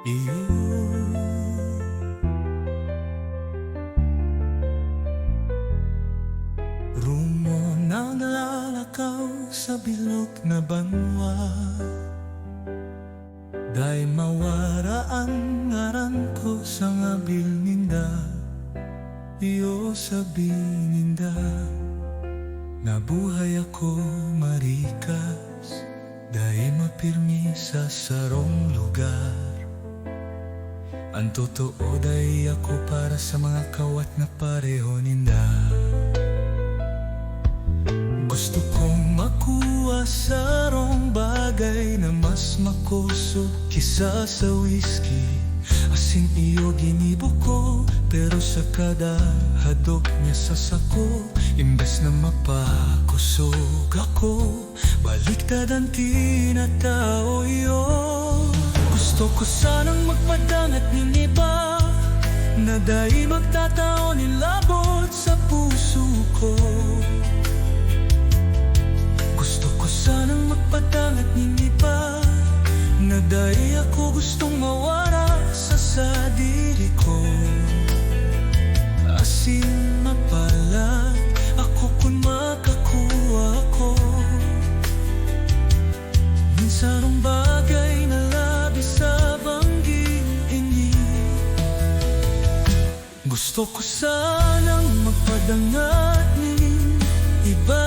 iyo. Rumo naglalakaw sa bilog na banwa, day mawaraan ngaran ko sa ngabil ninda. Iyo sabi ninda, nabuhay ako marikas, day mapirmi sa sarong lugar. Ang totoo day ako para sa mga kawat na pareho ninda. Gusto kong makuha sa rong bagay na mas makusog kisa sa whiskey. Asing iyo ginibo ko, pero sa kada hadok niya sa sako, imbes na mapakusog ako, baliktad ang tinatao iyo. Gusto ko sanang magpadangat ng iba, na dahil magtatao nilabot sa puso ko. Gusto ko sanang magpadangat ng iba, na dahil ako gustong mawara sa sadiri ko. Asin mapalat ako kung makakuha ko minsarong bagay na labis sa banggiin. Gusto ko sanang magpadangat ng iba,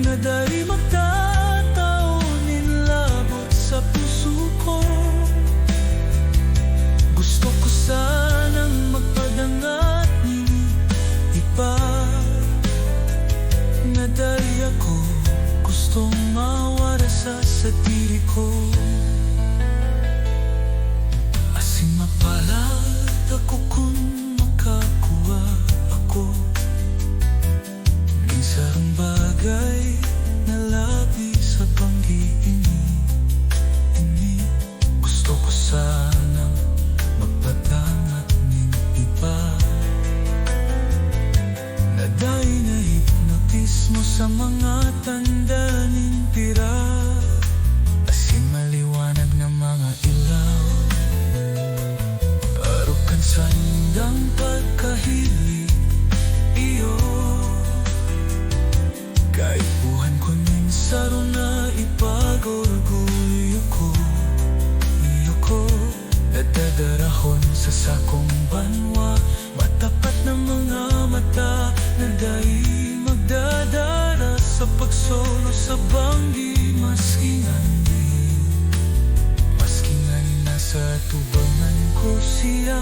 na dahil magtatao nilabot sa puso ko. Gusto ko sanang magpadangat ng iba, na dahil ako gustong mawara sa sadiri ko. Asin mapalat ako kung makakuha ako minsarong bagay na labis sa banggiin. Gusto ko sanang magpadangat ng iba, na dahil na-hipnotismo sa mga tanda ng tira. Asin maliwanag na mga ilaw, arukan sa indang pagkahilig iyo. Kaipuhan ko minsaro na ipag-orgulyo ko, iyo ko. Nadadarahon sa sakong banwa, matapat na mga mata, na dahil magdadara sa pagsolo sa banggi. Maski ngayon nasa tubangan ko siya,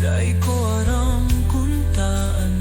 dahil ko aram kung taan